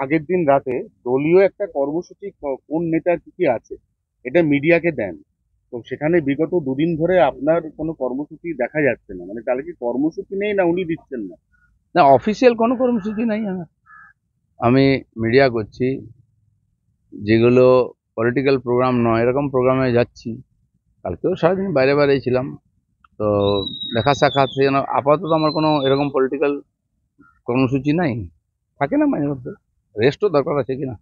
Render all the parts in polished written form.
আগের দিন রাতে দলীয় একটা কর্মসূচি কোন নেতার কি কি আছে এটা মিডিয়াকে দেন। তো সেখানে বিগত দুদিন ধরে আপনার কোনো কর্মসূচি দেখা যাচ্ছে না, মানে তাহলে কি কর্মসূচি নেই না উনি দিচ্ছেন না? না, অফিসিয়াল কোনো কর্মসূচি নাই আমার। আমি মিডিয়া করছি, যেগুলো পলিটিক্যাল প্রোগ্রাম নয় এরকম প্রোগ্রামে যাচ্ছি। কালকেও সারাদিন বাইরে বাইরেই ছিলাম। তো দেখা সাক্ষাৎ যেন আপাতত আমার কোনো এরকম পলিটিক্যাল কর্মসূচি নাই। থাকে না মাঝে মধ্যে, রেস্টও দরকার আছে কিনা।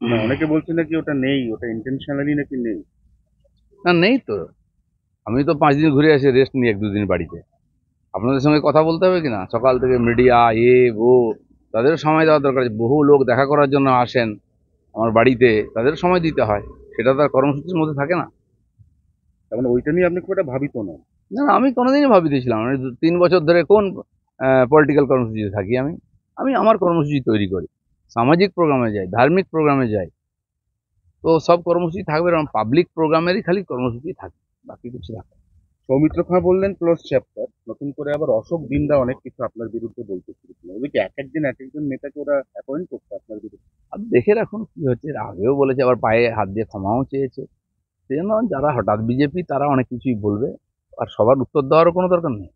না, অনেকে বলছেন নাকি ওটা নেই, ওটা ইন্টেনশনালি নাকি নেই। না, নেই তো। আমি তো 5 দিন ঘুরে আসি, রেস্ট নিই 1-2 দিন বাড়িতে। আপনাদের সঙ্গে কথা বলতে হবে কিনা, সকাল থেকে মিডিয়া ও তাদেরও সময় দেওয়া দরকার আছে। বহু লোক দেখা করার জন্য আসেন আমার বাড়িতে, তাদের সময় দিতে হয়। সেটা তার কর্মসূচির মধ্যে থাকে না। তার মানে ওইটা নিয়ে আপনি খুব একটা ভাবিত নন। না না, আমি কোনোদিনই ভাবিতেছিলাম আমি 3 বছর ধরে কোন পলিটিক্যাল কর্মসূচিতে থাকি। আমি আমি আমার কর্মসূচি তৈরি করি, সামাজিক প্রোগ্রামে যাই, ধার্মিক প্রোগ্রামে যাই। তো সব কর্মসূচি থাকবে, এরকম পাবলিক প্রোগ্রামেরই খালি কর্মসূচি থাকে, বাকি কিছু থাকে না। সৌমিত্র খাঁ বললেন ক্লোজ চ্যাপ্টার, নতুন করে আবার অশোক দিনদা অনেক কিছু আপনার বিরুদ্ধে বলতে শুরু করলেন। ওদিকে এক একদিন এক একজন নেতাকে ওরা অ্যাপয়েন্ট করছে আপনার বিরুদ্ধে। আপনি দেখে রাখুন কি হচ্ছে। এর আগেও বলেছে, আবার পায়ে হাত দিয়ে ক্ষমাও চেয়েছে। সেই জন্য যারা হঠাৎ বিজেপি তারা অনেক কিছুই বলবে, আর সবার উত্তর দেওয়ারও কোনো দরকার নেই।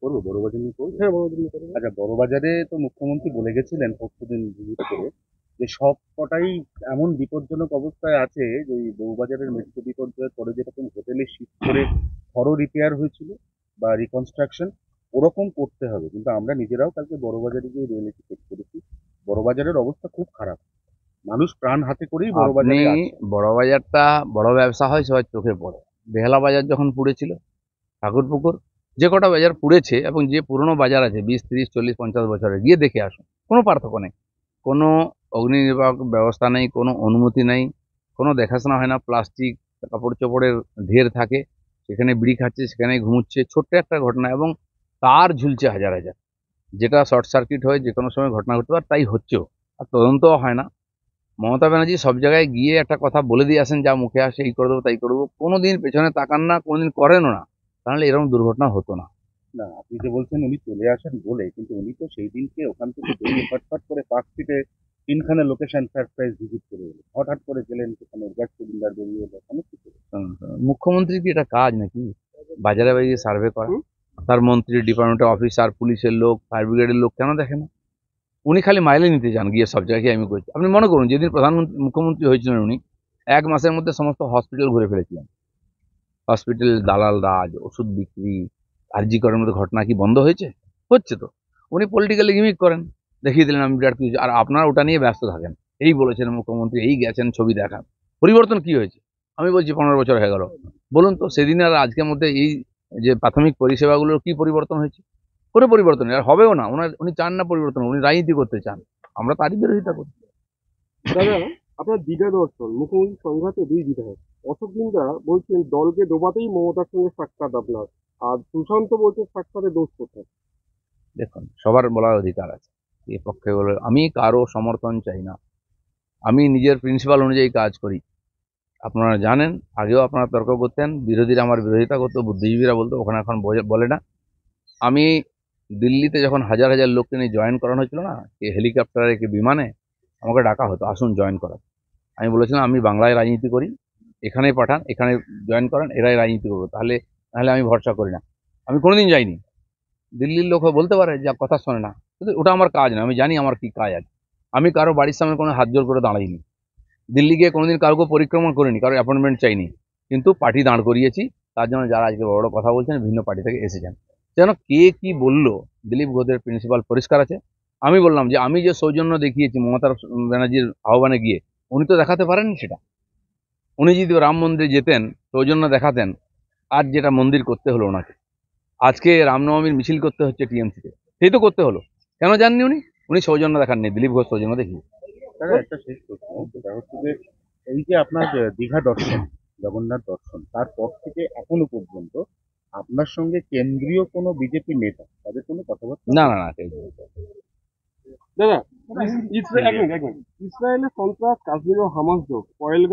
করবো বড় বাজার নিয়ে করবো। হ্যাঁ, বড় বাজার নিয়ে করবো। আচ্ছা, বড় বাজারে তো মুখ্যমন্ত্রী বলে গেছিলেন পরশুদিন ভিজিট করে যে সব কটাই এমন বিপজ্জনক অবস্থায় আছে যে ওই বউবাজারের মেট্রো বিপর্যয়ের পরে যেরকম হোটেলে শিফট করে থরো রিপেয়ার হয়েছিল বা রিকনস্ট্রাকশন, ওরকম করতে হবে। কিন্তু আমরা নিজেরাও কালকে বড় বাজারে গিয়ে রিয়েলিটি চেক করেছি, বড় বাজারের অবস্থা খুব খারাপ। মানুষ প্রাণ হাতে করেই বড় আপনি বাজারে আছে। বড় বাজারটা, বড় ব্যবসা হয় সবার চোখে পড়ে। বেহালা বাজার যখন পুড়েছিল, ঠাকুরপুকুর, যে কটা বাজার পুড়েছে এবং যে পুরনো বাজার আছে 20, 30, 40, 50 বছরে, গিয়ে দেখে আসুন, কোনো পার্থক্য নেই। কোনো অগ্নি নির্বাপক ব্যবস্থা নেই, কোনো অনুমতি নেই, কোনো দেখাশোনা হয় না। প্লাস্টিক, কাপড় চোপড়ের ঢের থাকে, সেখানে বিড়ি খাচ্ছে, সেখানে ঘুমুচ্ছে। ছোট্ট একটা ঘটনা, এবং তার ঝুলছে হাজার হাজার, যেটা শর্ট সার্কিট হয়ে যে কোনো সময় ঘটনা ঘটতে পারে, তাই হচ্ছেও। আর তদন্তও হয় না। মমতা ব্যানার্জি সব জায়গায় গিয়ে একটা কথা বলে দিয়ে আসেন, যা মুখে আসে এই করে দেবো তাই করবো, কোনোদিন পেছনে তাকান না, কোনোদিন করেনও না। তাহলে এরকম দুর্ঘটনা হতো না। না, আপনি যে বলছেন উনি চলে আসেন বলে, কিন্তু উনি তো সেই দিনকে ওখান থেকে বেরিয়ে ফটফট করে পার্কস্ট্রিটে তিনখানা লোকেশন সারপ্রাইজ ভিজিট করে এলেন, হঠাৎ করে গেলেন সেখানে গ্যাস সিলিন্ডার বেরিয়ে এলো, অনেক কিছু। মুখ্যমন্ত্রীর কি এটা কাজ নাকি বাজারে বাজারে সার্ভে করা? তার মন্ত্রী, ডিপার্টমেন্টের অফিসার, পুলিশের লোক, ফায়ার ব্রিগেডের লোক কেন দেখে না? উনি খালি মাইলে নিতে যান, গিয়ে সব জায়গায় আমি করছি। আপনি মনে করুন, যেদিন মুখ্যমন্ত্রী হয়েছিলেন উনি 1 মাসের মধ্যে সমস্ত হসপিটাল ঘুরে ফেলেছিলেন। হসপিটাল দালাল রাজ, ওষুধ বিক্রি, আরজি করার মতো ঘটনা কি বন্ধ হয়েছে? হচ্ছে তো। উনি পলিটিক্যালি গিমিক করেন, দেখিয়ে দিলেন আমি বিরাট কিছু, আর আপনারা ওটা নিয়ে ব্যস্ত থাকেন। এই বলেছেন মুখ্যমন্ত্রী, এই গেছেন, ছবি দেখান। পরিবর্তন কি হয়েছে? আমি বলছি 15 বছর হয়ে গেল। বলুন তো, সেদিন আর আজকের মধ্যে এই যে প্রাথমিক পরিষেবাগুলোর কি পরিবর্তন হয়েছে? কোনো পরিবর্তন নেই, আর হবেও না। উনি চান না পরিবর্তন, উনি রাজনীতি করতে চান। আমরা তারই বিরোধিতা করি। দাদা, আপনার দ্বিধা দর্শন, মুখ্যমন্ত্রী সংঘাতে দুই দ্বিধায়। অশোক দিনদা বলছেন দলকে ডোবাতেই মমতার সঙ্গে সাক্ষাৎ আপনার, আর সুশান্ত বলছে সাক্ষাতে দোষ কোথায়। দেখুন, সবার বলার অধিকার আছে, এ পক্ষে বলে। আমি কারো সমর্থন চাই না, আমি নিজের প্রিন্সিপাল অনুযায়ী কাজ করি। আপনারা জানেন, আগেও আপনারা তর্ক করতেন, বিরোধীরা আমার বিরোধিতা করতো, বুদ্ধিজীবীরা বলতো, ওখানে এখন বলে না। আমি দিল্লিতে যখন হাজার হাজার লোককে নিয়ে জয়েন করানো হয়েছিল না, এই হেলিকপ্টারে কি বিমানে, আমাকে ডাকা হতো, আসুন জয়েন করার। আমি বলেছিলাম আমি বাংলায় রাজনীতি করি, এখানেই পাঠান, এখানে জয়েন করেন, এরাই রাজনীতি করবো। তাহলে আমি ভরসা করি না। আমি কোনোদিন যাইনি। দিল্লির লোক বলতে পারে যে কথা শোনে না, কিন্তু ওটা আমার কাজ না। আমি জানি আমার কি কাজ আছে। আমি কারো বাড়ির সামনে কোনো হাত জোর করে দাঁড়াইনি। দিল্লি গিয়ে কোনোদিন কাউকে পরিক্রমণ করিনি, কারো অ্যাপয়েন্টমেন্ট চাইনি। কিন্তু পার্টি দাঁড় করিয়েছি, তার জন্য যারা আজকে বড় বড় কথা বলছেন বিভিন্ন পার্টি থেকে এসেছেন। যেন কে কি বললো, দিলীপ ঘোষের প্রিন্সিপাল পরিষ্কার আছে। আমি বললাম যে আমি যে সৌজন্য দেখিয়েছি মমতা ব্যানার্জির আহ্বানে গিয়ে, উনি তো দেখাতে পারেননি সেটা। উনি যদি রাম মন্দিরে যেতেন, সৌজন্য দেখাতেন, আর যেটা মন্দির করতে হলো ওনাকে, আজকে রামনবমীর মিছিল করতে হচ্ছে টিএমসিতে, সেই তো করতে হলো। কেন যাননি উনি? উনি সৌজন্য দেখাননি, দিলীপ ঘোষ সৌজন্য দেখিয়ে। তাহলে একটা শেষ প্রশ্ন, সেটা হচ্ছে যে এই যে আপনার দীঘা দর্শন, জগন্নাথ দর্শন, তারপর থেকে এখনো পর্যন্ত আপনার সঙ্গে কেন্দ্রীয় কোনো বিজেপি নেতা তাদের কোনো কথাবার্তা না না হয়েছে? না, দাদা, এক মিনিট। ইসরায়েলের সন্ত্রাস, কাশ্মীর ও হামাস যোগ, পয়েলগাঁও